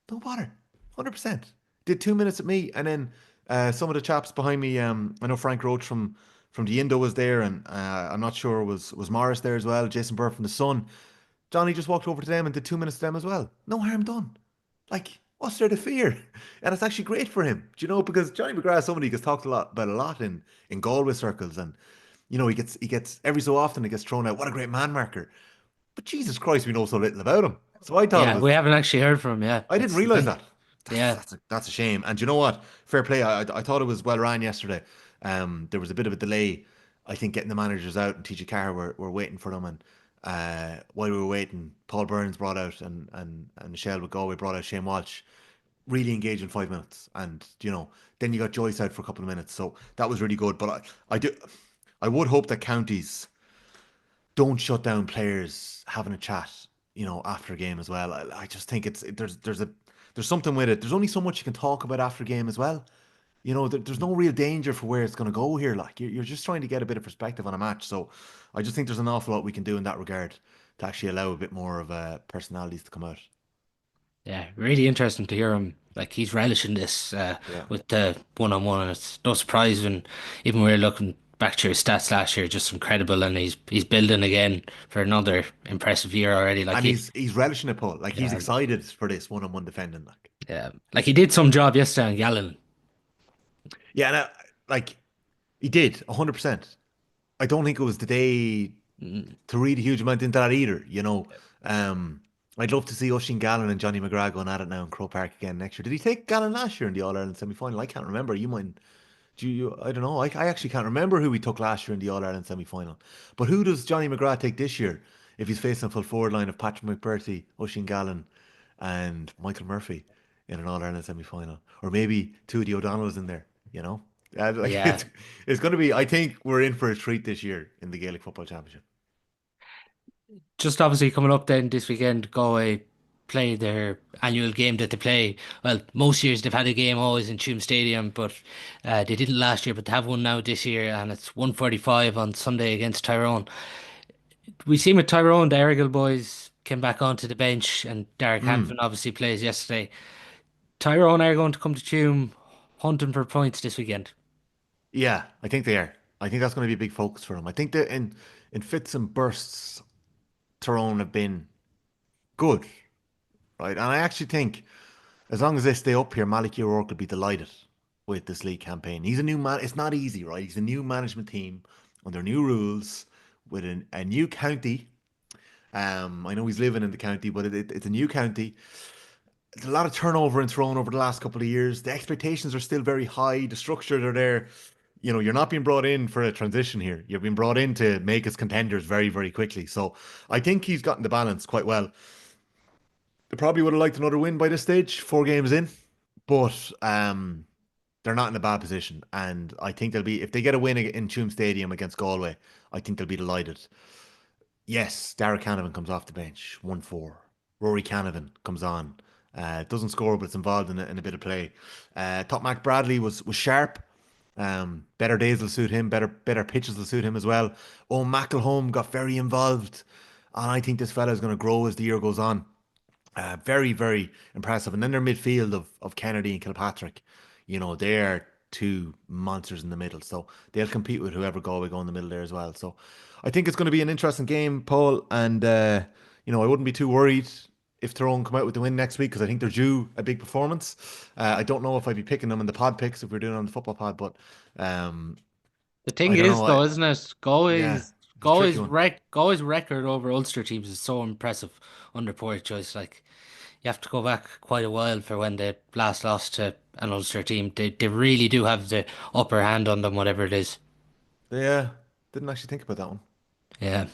Don't bother. 100%. Did 2 minutes at me, and then some of the chaps behind me. I know Frank Roach from the Indo was there, and I'm not sure was Morris there as well. Jason Burr from the Sun. Johnny just walked over to them and did 2 minutes to them as well. No harm done. Like, what's there to fear? And it's actually great for him, do you know, because Johnny McGrath is somebody who gets talked about a lot in Galway circles, and he gets every so often it gets thrown out. What a great man marker! But Jesus Christ, we know so little about him. So I thought it yeah, we was. haven't actually heard from him. Yeah, I didn't that's the realize thing. that. That's Yeah, that's a, that's a shame. And you know what? Fair play. I thought it was well ran yesterday. There was a bit of a delay. I think getting the managers out and TG Carr were waiting for them, and while we were waiting, Paul Burns brought out and Michelle with Galway brought out Shane Walsh. Really engaged in 5 minutes, and then you got Joyce out for a couple of minutes, so that was really good. But I would hope that counties don't shut down players having a chat, after a game as well. I just think there's something with it. There's only so much you can talk about after a game as well. There's no real danger for where it's going to go here. Like you're just trying to get a bit of perspective on a match. So I just think there's an awful lot we can do in that regard to actually allow a bit more of personalities to come out. yeah, really interesting to hear him. Like he's relishing this Yeah. with the one-on-one, and it's no surprise when even we're looking back to his stats last year, just incredible, and he's building again for another impressive year already. Like And he's relishing it, Paul. Like he's yeah, excited for this one-on-one defending. Like. Yeah, like he did some job yesterday on Gallen. Yeah, and like he did 100%. I don't think it was the day Mm, to read a huge amount into that either. Um, I'd love to see Oisin Gallen and Johnny McGrath going at it now in Croke Park again next year. Did he take Gallen last year in the All Ireland semi final? I can't remember. You might. I don't know. I actually can't remember who he took last year in the All Ireland semi final. But who does Johnny McGrath take this year if he's facing a full forward line of Patrick McBurty, Oisin Gallen, and Michael Murphy in an All Ireland semi final? Or maybe two of the O'Donnells in there, you know? Like yeah, it's going to be. I think we're in for a treat this year in the Gaelic Football Championship. just obviously coming up then this weekend, Galway play their annual game that they play. Well, most years they've had a game always in Tuam Stadium, but they didn't last year, but they have one now this year, and it's 1:45 on Sunday against Tyrone. We seen with Tyrone, the Errigal boys came back onto the bench, and Derek Hanfin Mm. obviously plays yesterday. Tyrone are going to come to Tuam hunting for points this weekend. Yeah, I think they are. I think that's going to be a big focus for them. I think that in fits and bursts, Tyrone have been good, right? And I actually think as long as they stay up here, Malik O'Rourke will be delighted with this league campaign. He's a new man. It's not easy, right? He's a new management team under new rules with a new county. I know he's living in the county, but it's a new county. There's a lot of turnover in Tyrone over the last couple of years. The expectations are still very high. The structures are there. You're not being brought in for a transition here. You're being brought in to make us contenders very, very quickly. So I think he's gotten the balance quite well. They probably would have liked another win by this stage, 4 games in, but they're not in a bad position. And I think they'll be, if they get a win in Tuam Stadium against Galway, I think they'll be delighted. Yes, Darragh Canavan comes off the bench, 1-4. Rory Canavan comes on. Doesn't score, but it's involved in a bit of play. Top Mac Bradley was sharp. Better days will suit him. Better pitches will suit him as well. Oh, McElhone got very involved, and I think this fella is going to grow as the year goes on. Very, very impressive. And then their midfield of Kennedy and Kilpatrick, they're two monsters in the middle. So they'll compete with whoever Galway go in the middle there as well. So I think it's going to be an interesting game, Paul. And, I wouldn't be too worried if Tyrone come out with the win next week because I think they're due a big performance. I don't know if I'd be picking them in the pod picks if we're doing it on the football pod, but The thing I don't is, know. though, isn't it? Yeah, it's a tricky one. Galway's record over Ulster teams is so impressive under Poor Choice. Like you have to go back quite a while for when they last lost to an Ulster team. They really do have the upper hand on them, whatever it is. Yeah, didn't actually think about that one. Yeah.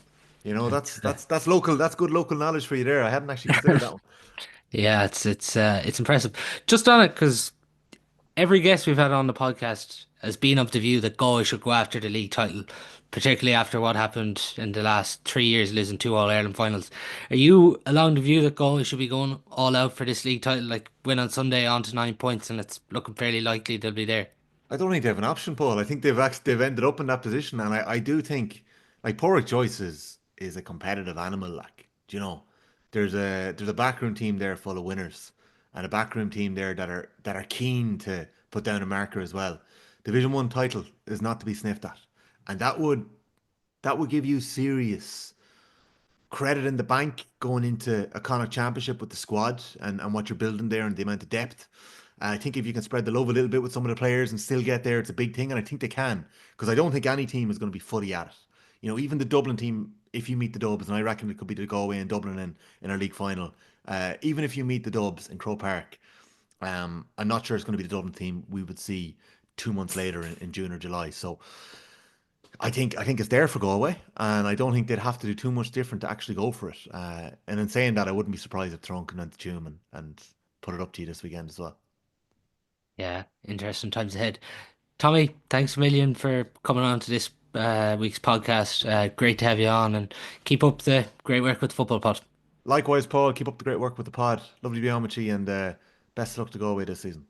That's It's, that's local. That's good local knowledge for you there. I hadn't actually considered that one. yeah, it's impressive. Just on it because every guest we've had on the podcast has been of the view that Galway should go after the league title, particularly after what happened in the last 3 years, losing two All Ireland finals. Are you along the view that Galway should be going all out for this league title, like win on Sunday on to 9 points, and it's looking fairly likely they'll be there? I don't think they have an option, Paul. I think they've ended up in that position, and I do think like Porrick Joyce is a competitive animal. Like, there's a backroom team there full of winners, and a backroom team there that are keen to put down a marker as well. Division One title is not to be sniffed at, and that would give you serious credit in the bank going into a Connacht Championship with the squad and what you're building there and the amount of depth. I think if you can spread the love a little bit with some of the players and still get there, it's a big thing. And I think they can because I don't think any team is going to be fully at it. Even the Dublin team, if you meet the Dubs, and I reckon it could be the Galway and Dublin in our league final, even if you meet the Dubs in Croke Park, I'm not sure it's going to be the Dublin team we would see 2 months later in June or July. So I think it's there for Galway, and I don't think they'd have to do too much different to actually go for it. And in saying that, I wouldn't be surprised if Tyrone come down to Tuam and put it up to you this weekend as well. Yeah, interesting times ahead. Tommy, thanks a million for coming on to this week's podcast. Great to have you on and keep up the great work with the Football Pod. Likewise, Paul, keep up the great work with the pod. Lovely to be on with you, and best of luck to Galway this season.